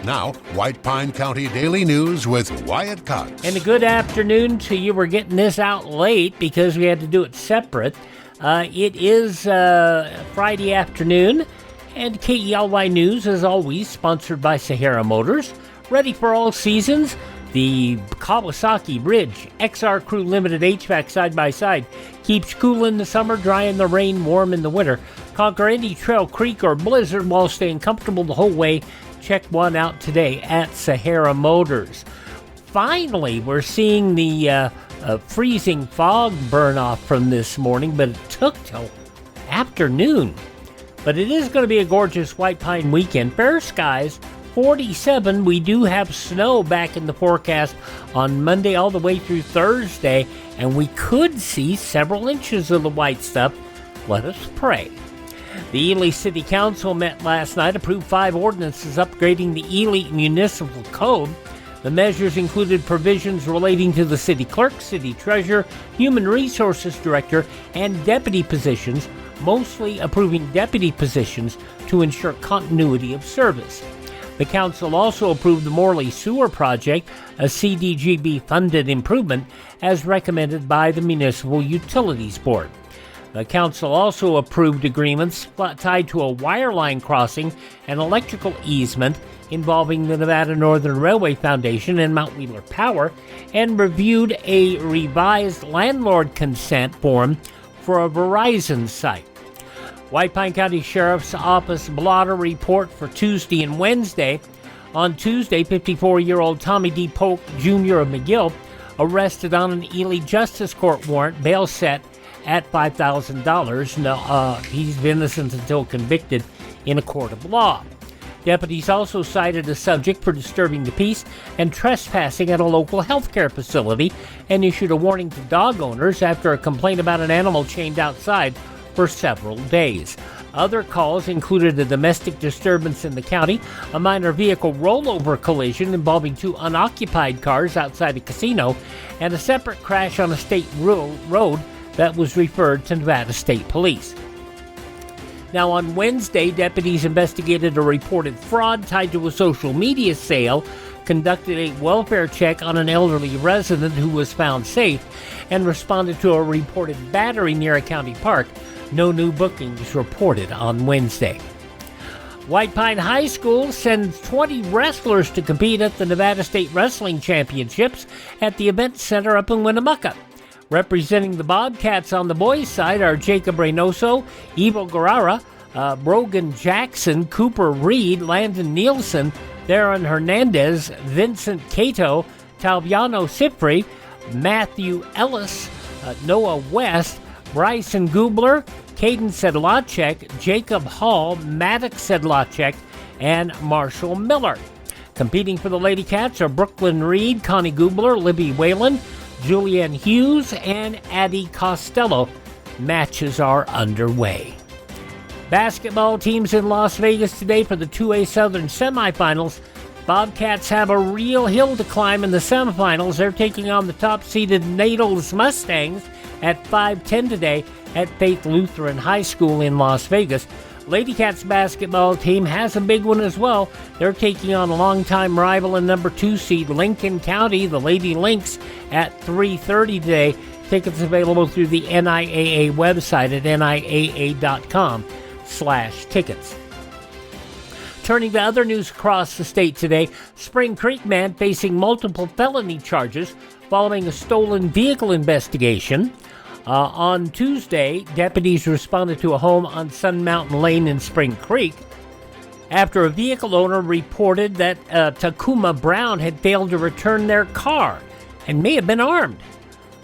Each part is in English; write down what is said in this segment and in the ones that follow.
Now, White Pine County Daily News with Wyatt Cox. And a good afternoon to you. We're getting this out late because we had to do it separate. It is Friday afternoon, and KELY News, as always, sponsored by Sahara Motors. Ready for all seasons? The Kawasaki Ridge XR Crew Limited HVAC side-by-side keeps cool in the summer, dry in the rain, warm in the winter. Conquer any trail, creek, or blizzard while staying comfortable the whole way. Check one out today at Sahara Motors. Finally, we're seeing the freezing fog burn off from this morning, but it took till afternoon. But it is going to be a gorgeous White Pine weekend. Fair skies, 47. We do have snow back in the forecast on Monday all the way through Thursday, and we could see several inches of the white stuff. Let us pray. The Ely City Council met last night, approved 5 ordinances upgrading the Ely Municipal Code. The measures included provisions relating to the city clerk, city treasurer, human resources director, and deputy positions, mostly approving deputy positions to ensure continuity of service. The council also approved the Morley Sewer Project, a CDGB-funded improvement, as recommended by the Municipal Utilities Board. The council also approved agreements tied to a wireline crossing and electrical easement involving the Nevada Northern Railway Foundation and Mount Wheeler Power, and reviewed a revised landlord consent form for a Verizon site. White Pine County Sheriff's Office blotter report for Tuesday and Wednesday. On Tuesday, 54-year-old Tommy D. Polk Jr. of McGill arrested on an Ely Justice Court warrant, bail set at $5,000. Now, he's innocent until convicted in a court of law. Deputies also cited a subject for disturbing the peace and trespassing at a local healthcare facility and issued a warning to dog owners after a complaint about an animal chained outside for several days. Other calls included a domestic disturbance in the county, a minor vehicle rollover collision involving 2 unoccupied cars outside a casino, and a separate crash on a state road that was referred to Nevada State Police. Now, on Wednesday, deputies investigated a reported fraud tied to a social media sale, conducted a welfare check on an elderly resident who was found safe, and responded to a reported battery near a county park. No new bookings reported on Wednesday. White Pine High School sends 20 wrestlers to compete at the Nevada State Wrestling Championships at the Event Center up in Winnemucca. Representing the Bobcats on the boys' side are Jacob Reynoso, Ivo Guerrera, Brogan Jackson, Cooper Reed, Landon Nielsen, Darren Hernandez, Vincent Cato, Talviano Cipri, Matthew Ellis, Noah West, Bryson Gubler, Caden Sedlacek, Jacob Hall, Maddox Sedlacek, and Marshall Miller. Competing for the Lady Cats are Brooklyn Reed, Connie Gubler, Libby Whalen, Julianne Hughes, and Addie Costello. Matches are underway. Basketball teams in Las Vegas today for the 2A Southern semifinals. Bobcats have a real hill to climb in the semifinals. They're taking on the top-seeded Nadles Mustangs at 5:10 today at Faith Lutheran High School in Las Vegas. Lady Cats basketball team has a big one as well. They're taking on a longtime rival and number 2 seed Lincoln County, the Lady Lynx, at 3:30 today. Tickets available through the NIAA website at niaa.com/tickets. Turning to other news across the state today, Spring Creek man facing multiple felony charges following a stolen vehicle investigation. On Tuesday, deputies responded to a home on Sun Mountain Lane in Spring Creek after a vehicle owner reported that Takuma Brown had failed to return their car and may have been armed.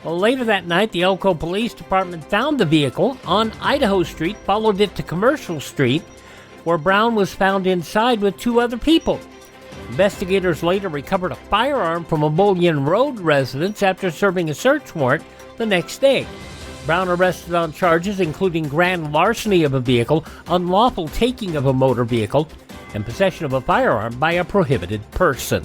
Well, later that night, the Elko Police Department found the vehicle on Idaho Street, followed it to Commercial Street, where Brown was found inside with 2 other people. Investigators later recovered a firearm from a Bullion Road residence after serving a search warrant the next day. Brown arrested on charges including grand larceny of a vehicle, unlawful taking of a motor vehicle, and possession of a firearm by a prohibited person.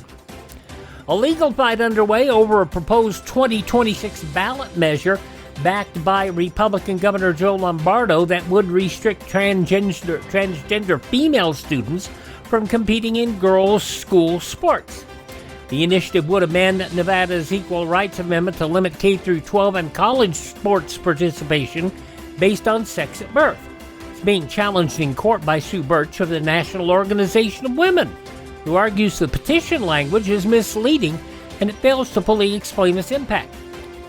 A legal fight underway over a proposed 2026 ballot measure backed by Republican Governor Joe Lombardo that would restrict transgender female students from competing in girls' school sports. The initiative would amend Nevada's Equal Rights Amendment to limit K-12 and college sports participation based on sex at birth. It's being challenged in court by Sue Birch of the National Organization of Women, who argues the petition language is misleading and it fails to fully explain its impact.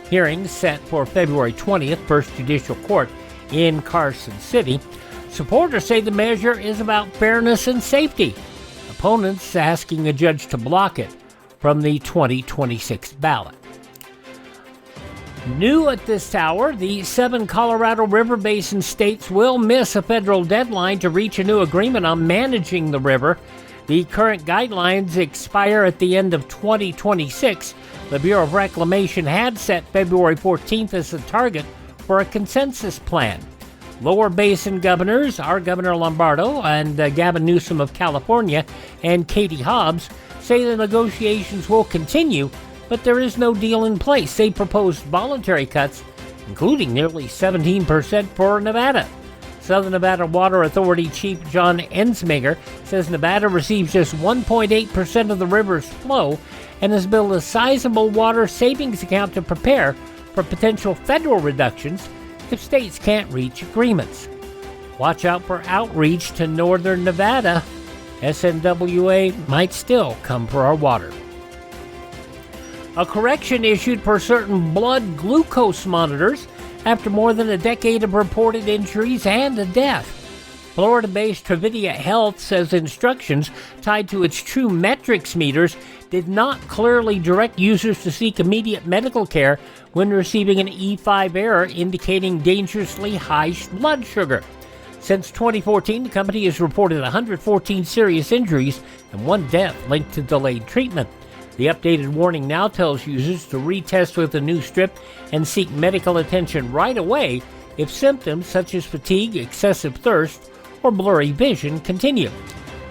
Hearings set for February 20th, First Judicial Court in Carson City. Supporters say the measure is about fairness and safety. Opponents asking a judge to block it from the 2026 ballot. New at this hour, the 7 Colorado River Basin states will miss a federal deadline to reach a new agreement on managing the river. The current guidelines expire at the end of 2026. The Bureau of Reclamation had set February 14th as the target for a consensus plan. Lower Basin governors, our Governor Lombardo and Gavin Newsom of California and Katie Hobbs, say the negotiations will continue, but there is no deal in place. They proposed voluntary cuts, including nearly 17% for Nevada. Southern Nevada Water Authority Chief John Ensminger says Nevada receives just 1.8% of the river's flow and has built a sizable water savings account to prepare for potential federal reductions if states can't reach agreements. Watch out for outreach to northern Nevada. SNWA might still come for our water. A correction issued for certain blood glucose monitors after more than a decade of reported injuries and a death. Florida-based Travidia Health says instructions tied to its True Metrics meters did not clearly direct users to seek immediate medical care when receiving an E5 error indicating dangerously high blood sugar. Since 2014, the company has reported 114 serious injuries and 1 death linked to delayed treatment. The updated warning now tells users to retest with a new strip and seek medical attention right away if symptoms such as fatigue, excessive thirst, or blurry vision continue.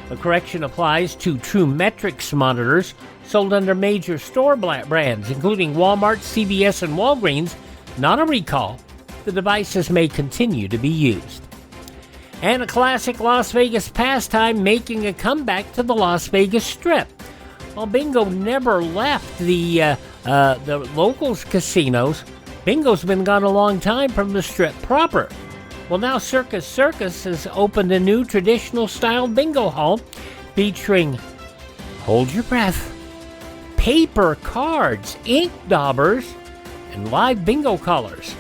The correction applies to True Metrics monitors sold under major store brands, including Walmart, CVS, and Walgreens. Not a recall. The devices may continue to be used. And a classic Las Vegas pastime making a comeback to the Las Vegas Strip. While bingo never left the locals' casinos, bingo's been gone a long time from the Strip proper. Well, now Circus has opened a new traditional-style bingo hall featuring, hold your breath, paper cards, ink daubers, and live bingo callers.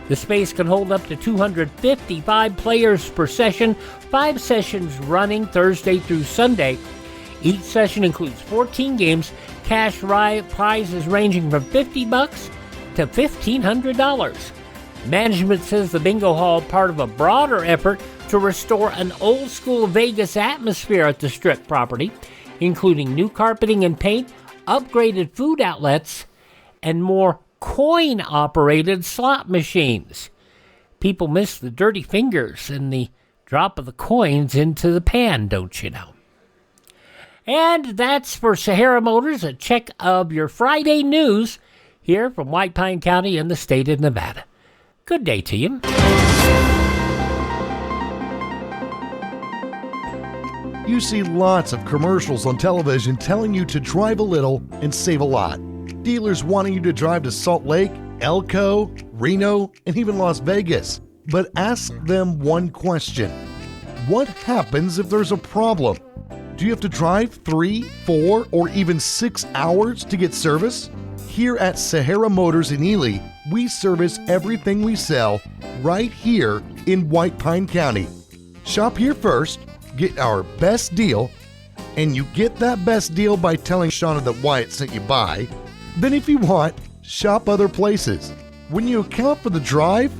The space can hold up to 255 players per session, 5 sessions running Thursday through Sunday. Each session includes 14 games, cash prizes ranging from $50 to $1,500. Management says the bingo hall part of a broader effort to restore an old-school Vegas atmosphere at the Strip property, including new carpeting and paint, upgraded food outlets, and more coin-operated slot machines. People miss the dirty fingers and the drop of the coins into the pan, don't you know? And that's for Sahara Motors, a check of your Friday news here from White Pine County in the state of Nevada. Good day to you. You see lots of commercials on television telling you to drive a little and save a lot. Dealers wanting you to drive to Salt Lake, Elko, Reno, and even Las Vegas. But ask them one question. What happens if there's a problem? Do you have to drive 3, 4, or even 6 hours to get service? Here at Sahara Motors in Ely, we service everything we sell right here in White Pine County. Shop here first, get our best deal, and you get that best deal by telling Shauna that Wyatt sent you by. Then if you want, shop other places. When you account for the drive,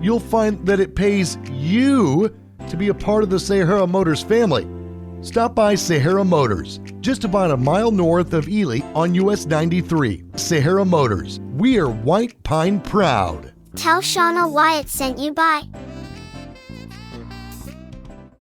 you'll find that it pays you to be a part of the Sahara Motors family. Stop by Sahara Motors, just about a mile north of Ely on US 93. Sahara Motors, we are White Pine proud. Tell Shauna Wyatt sent you by.